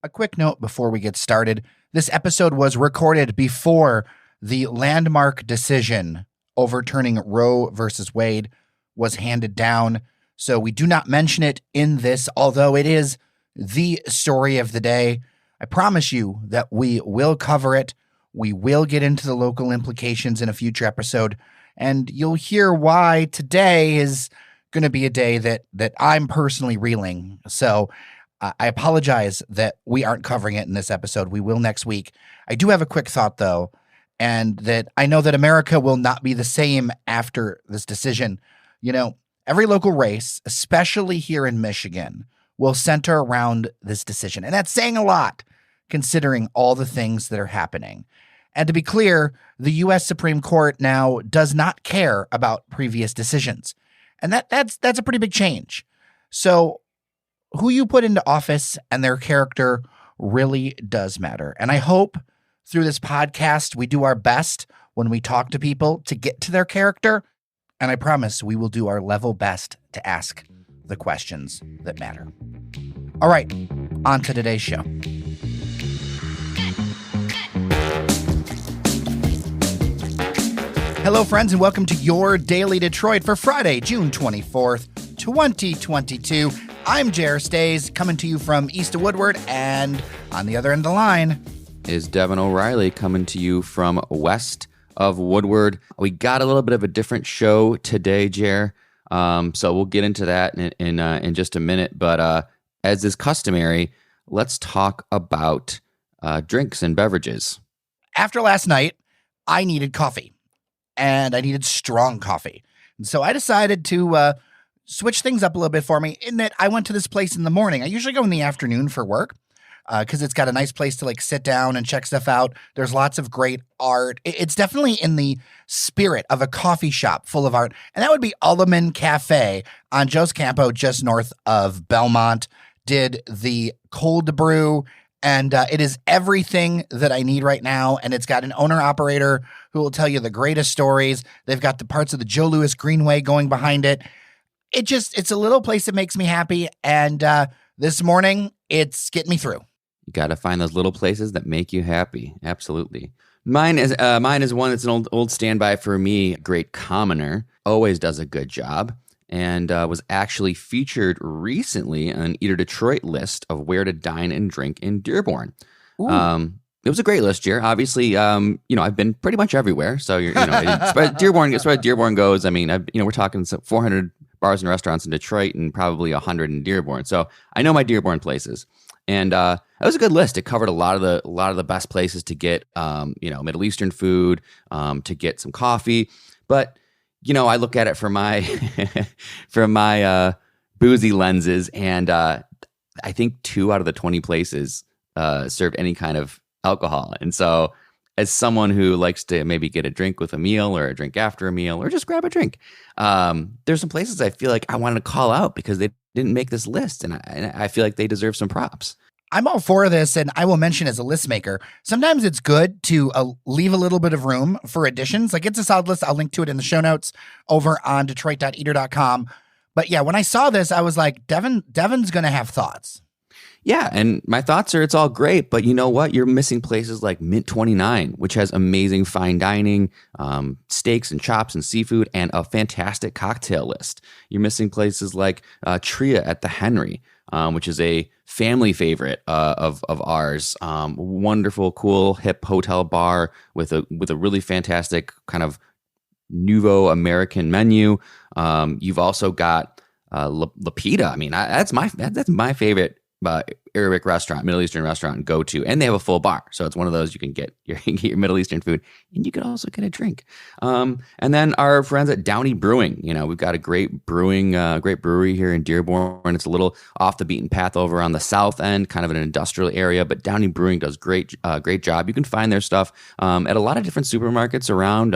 A quick note before we get started. This episode was recorded before the landmark decision overturning Roe versus Wade was handed down. So we do not mention it in this, although it is the story of the day. I promise you that we will cover it. We will get into the local implications in a future episode, and you'll hear why today is going to be a day that I'm personally reeling. So I apologize that we aren't covering it in this episode. We will next week. I do have a quick thought, though, and that I know that America will not be the same after this decision. You know, every local race, especially here in Michigan, will center around this decision. And that's saying a lot, considering all the things that are happening. And to be clear, the U.S. Supreme Court now does not care about previous decisions. And that's a pretty big change. So who you put into office and their character really does matter. And I hope through this podcast, we do our best when we talk to people to get to their character. And I promise we will do our level best to ask the questions that matter. All right, on to today's show. Hello, friends, and welcome to your Daily Detroit for Friday, June 24th, 2022. I'm Jer Stays, coming to you from east of Woodward, and on the other end of the line is Devin O'Reilly, coming to you from west of Woodward. We got a little bit of a different show today, Jer, so we'll get into that in just a minute. But as is customary, let's talk about drinks and beverages. After last night, I needed coffee. And I needed strong coffee. And so I decided to switch things up a little bit for me in that I went to this place in the morning. I usually go in the afternoon for work because it's got a nice place to like sit down and check stuff out. There's lots of great art. It's definitely in the spirit of a coffee shop full of art. And that would be Alderman Cafe on Joe's Campo, just north of Belmont. Did the cold brew. And it is everything that I need right now. And it's got an owner-operator who will tell you the greatest stories. They've got the parts of the Joe Louis Greenway going behind it. It's a little place that makes me happy. And this morning, it's getting me through. You got to find those little places that make you happy. Absolutely. Mine is one that's an old standby for me. Great Commoner always does a good job. And was actually featured recently on an Eater Detroit list of where to dine and drink in Dearborn. It was a great list, Jer. Obviously, I've been pretty much everywhere. So, as far as Dearborn goes, I mean, we're talking 400 bars and restaurants in Detroit and probably 100 in Dearborn. So I know my Dearborn places. And it was a good list. It covered a lot of the best places to get, Middle Eastern food, to get some coffee. But I look at it from my boozy lenses, and I think 2 out of the 20 places served any kind of alcohol. And so, as someone who likes to maybe get a drink with a meal, or a drink after a meal, or just grab a drink, there's some places I feel like I wanted to call out because they didn't make this list, and I feel like they deserve some props. I'm all for this, and I will mention as a list maker, sometimes it's good to leave a little bit of room for additions. Like, it's a solid list. I'll link to it in the show notes over on detroit.eater.com. But yeah, when I saw this, I was like, Devin's going to have thoughts. Yeah, and my thoughts are it's all great, but you know what? You're missing places like Mint 29, which has amazing fine dining, steaks and chops and seafood, and a fantastic cocktail list. You're missing places like Tria at the Henry, which is a family favorite of ours. Wonderful, cool, hip hotel bar with a really fantastic kind of nouveau American menu. You've also got Lapita. I mean, that's my favorite Arabic restaurant, Middle Eastern restaurant, go to, and they have a full bar, so it's one of those you can get your Middle Eastern food, and you can also get a drink. And then our friends at Downey Brewing, we've got a great brewery here in Dearborn. It's a little off the beaten path over on the south end, kind of an industrial area, but Downey Brewing does great job. You can find their stuff at a lot of different supermarkets around,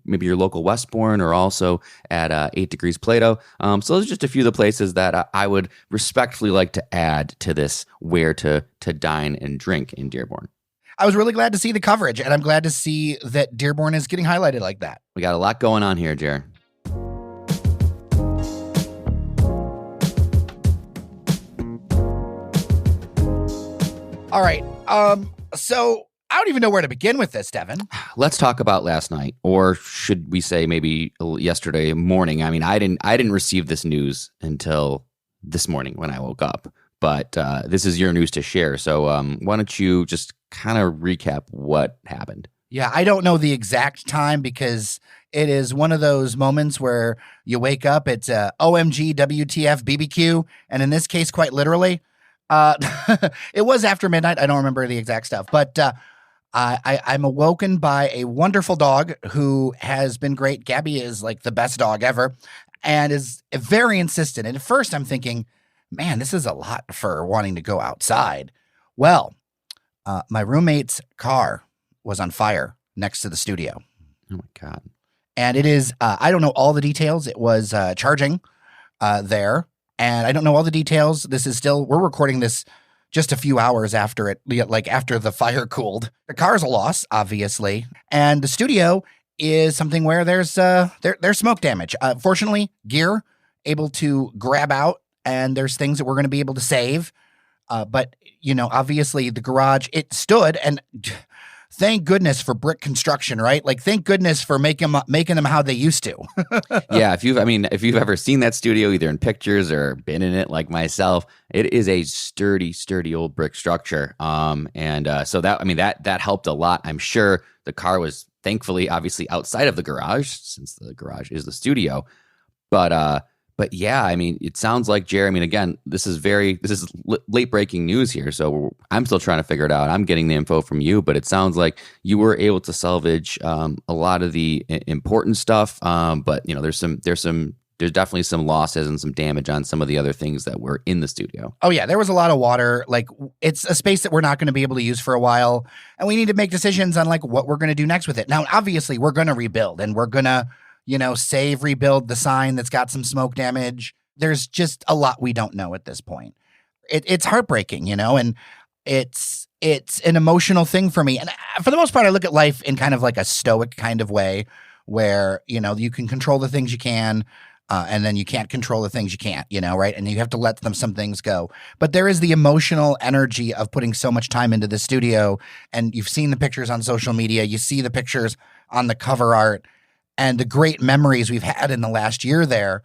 maybe your local Westbourne, or also at 8 Degrees Plato. So those are just a few of the places that I would respectfully like to add to this where to dine and drink in Dearborn. I was really glad to see the coverage, and I'm glad to see that Dearborn is getting highlighted like that. We got a lot going on here, Jer. All right. So I don't even know where to begin with this, Devin. Let's talk about last night, or should we say maybe yesterday morning? I mean, I didn't receive this news until this morning when I woke up, but this is your news to share. So why don't you just kind of recap what happened? Yeah, I don't know the exact time because it is one of those moments where you wake up, it's OMG, WTF, BBQ, and in this case, quite literally, it was after midnight. I don't remember the exact stuff, but I'm awoken by a wonderful dog who has been great. Gabby is like the best dog ever and is very insistent. And at first I'm thinking, man, this is a lot for wanting to go outside. Well, my roommate's car was on fire next to the studio. Oh my God. And it is, I don't know all the details. It was charging there. And I don't know all the details. This is still, we're recording this just a few hours after it, like after the fire cooled. The car's a loss, obviously. And the studio is something where there's smoke damage. Fortunately, gear able to grab out, and there's things that we're going to be able to save. But, you know, obviously the garage, it stood, and thank goodness for brick construction, right? Like, thank goodness for making them how they used to. Yeah, if you've ever seen that studio, either in pictures or been in it like myself, it is a sturdy old brick structure. So that helped a lot. I'm sure the car was thankfully obviously outside of the garage, since the garage is the studio. But yeah, I mean, it sounds like, Jerry, I mean, again, this is late breaking news here. So I'm still trying to figure it out. I'm getting the info from you, but it sounds like you were able to salvage a lot of the important stuff. But you know, there's definitely some losses and some damage on some of the other things that were in the studio. Oh yeah, there was a lot of water. Like, it's a space that we're not going to be able to use for a while, and we need to make decisions on like what we're going to do next with it. Now, obviously, we're going to rebuild, and we're going to, you know, rebuild the sign that's got some smoke damage. There's just a lot we don't know at this point. It's heartbreaking, you know, and it's an emotional thing for me. And for the most part, I look at life in kind of like a stoic kind of way where, you know, you can control the things you can, and then you can't control the things you can't, you know, right? And you have to let some things go. But there is the emotional energy of putting so much time into the studio. And you've seen the pictures on social media. You see the pictures on the cover art, and the great memories we've had in the last year there.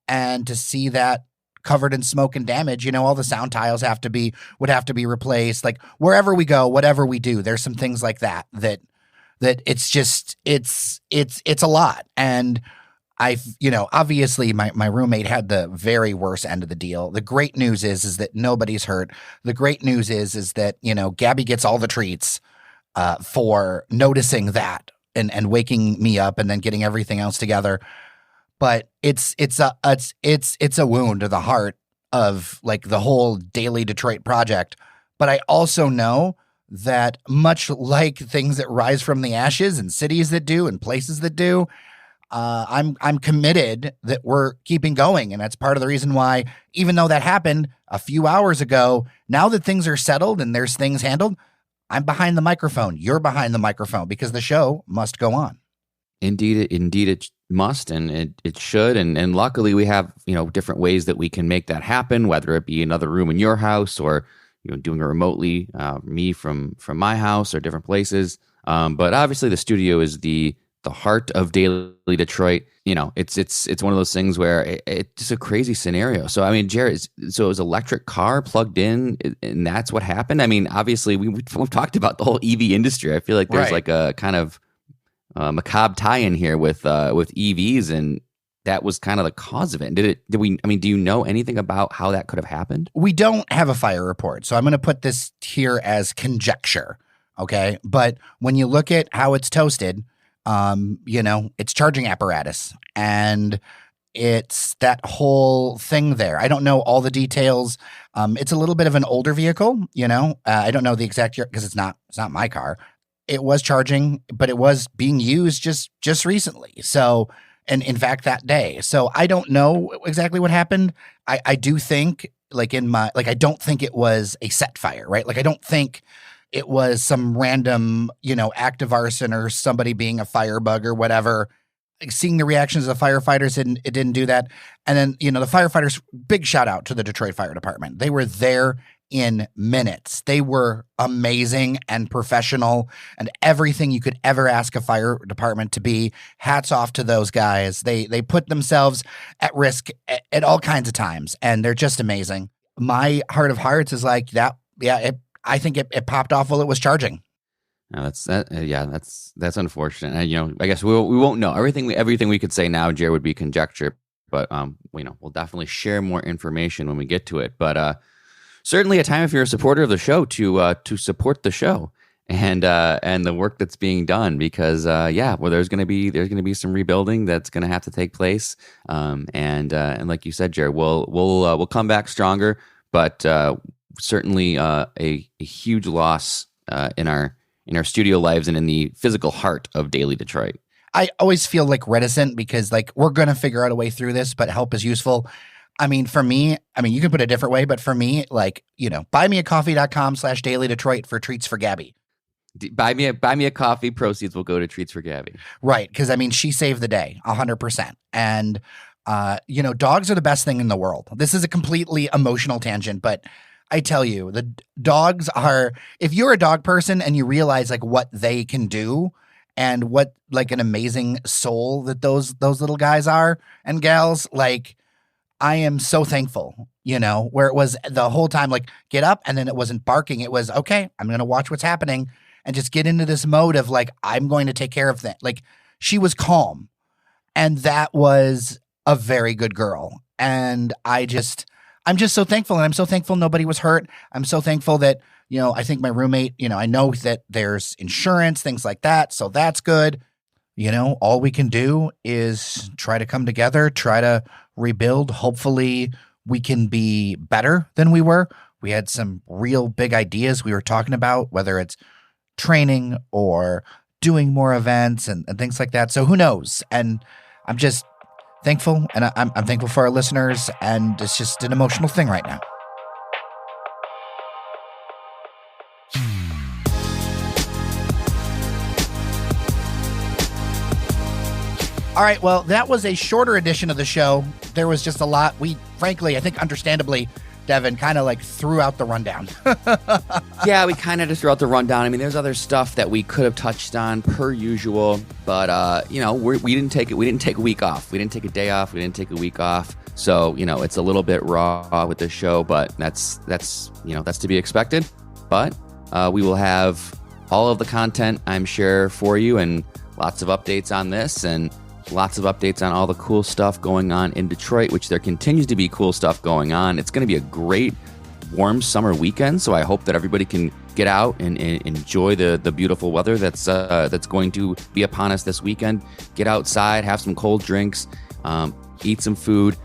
And to see that covered in smoke and damage, you know, all the sound tiles would have to be replaced. Like, wherever we go, whatever we do, there's some things like that it's just, it's a lot. And you know, obviously my roommate had the very worst end of the deal. The great news is that nobody's hurt. The great news is that, you know, Gabby gets all the treats for noticing that and waking me up and then getting everything else together. But it's a wound to the heart of like the whole Daily Detroit project. But I also know that much like things that rise from the ashes and cities that do and places that do, I'm committed that we're keeping going. And that's part of the reason why, even though that happened a few hours ago, now that things are settled and there's things handled, I'm behind the microphone. You're behind the microphone because the show must go on. Indeed, it must, and it should. And luckily we have, you know, different ways that we can make that happen, whether it be another room in your house or, you know, doing it remotely, me from my house or different places. But obviously the studio is the heart of Daily Detroit. You know, it's one of those things where it's a crazy scenario. So I mean, Jared, so it was electric car plugged in, and that's what happened. I mean, obviously we've talked about the whole EV industry. I feel like there's like a kind of macabre tie-in here with EVs, and that was kind of the cause of it. Do you know anything about how that could have happened? We don't have a fire report, so I'm going to put this here as conjecture. Okay, but when you look at how it's toasted, you know, it's charging apparatus, and it's that whole thing there. I don't know all the details. It's a little bit of an older vehicle, you know. I don't know the exact year because it's not my car. It was charging, but it was being used just recently. So, and in fact, that day. So I don't know exactly what happened. I do think, like I don't think it was a set fire, right? Like I don't think it was some random, you know, act of arson or somebody being a firebug or whatever. Seeing the reactions of the firefighters, it didn't do that. And then, you know, the firefighters, big shout out to the Detroit Fire Department. They were there in minutes. They were amazing and professional and everything you could ever ask a fire department to be. Hats off to those guys. They put themselves at risk at all kinds of times, and they're just amazing. My heart of hearts is like that. Yeah, I think it popped off while it was charging. No, that's unfortunate. And, I guess we won't know everything we could say now, Jared, would be conjecture. But we'll definitely share more information when we get to it. But certainly a time if you're a supporter of the show to support the show and the work that's being done, because there's going to be some rebuilding that's going to have to take place. And like you said, Jared, we'll come back stronger. But certainly a huge loss in our studio lives and in the physical heart of Daily Detroit. I always feel like reticent because like we're going to figure out a way through this, but help is useful. I mean, for me, you can put it a different way, but for me, like, buymeacoffee.com/Daily Detroit for treats for Gabby. Buy me a coffee. Proceeds will go to treats for Gabby. Right. Because she saved the day 100%. And, dogs are the best thing in the world. This is a completely emotional tangent, but I tell you, the dogs are, if you're a dog person and you realize like what they can do, and what like an amazing soul that those little guys are and gals, like I am so thankful, where it was the whole time like get up and then it wasn't barking. It was, okay, I'm going to watch what's happening and just get into this mode of like, I'm going to take care of things. Like she was calm, and that was a very good girl. And I'm just so thankful. And I'm so thankful nobody was hurt. I'm so thankful that, I think my roommate, I know that there's insurance, things like that. So that's good. All we can do is try to come together, try to rebuild. Hopefully we can be better than we were. We had some real big ideas we were talking about, whether it's training or doing more events and things like that. So who knows? And I'm just thankful, and I'm thankful for our listeners, and it's just an emotional thing right now. All right, well, that was a shorter edition of the show. There was just a lot. We, frankly, I think understandably, Devin, kind of like threw out the rundown. Yeah, we kind of just threw out the rundown. There's other stuff that we could have touched on per usual, but we didn't take it. We didn't take a week off. We didn't take a day off. We didn't take a week off. So it's a little bit raw with this show, but that's to be expected. But we will have all of the content, I'm sure, for you, and lots of updates on this and lots of updates on all the cool stuff going on in Detroit, which there continues to be cool stuff going on. It's going to be a great warm summer weekend, so I hope that everybody can get out and enjoy the beautiful weather that's going to be upon us this weekend. Get outside, have some cold drinks, eat some food,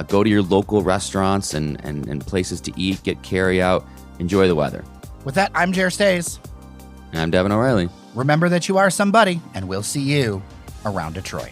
go to your local restaurants and places to eat, get carry out, enjoy the weather. With that, I'm Jer Stays. And I'm Devin O'Reilly. Remember that you are somebody, and we'll see you around Detroit.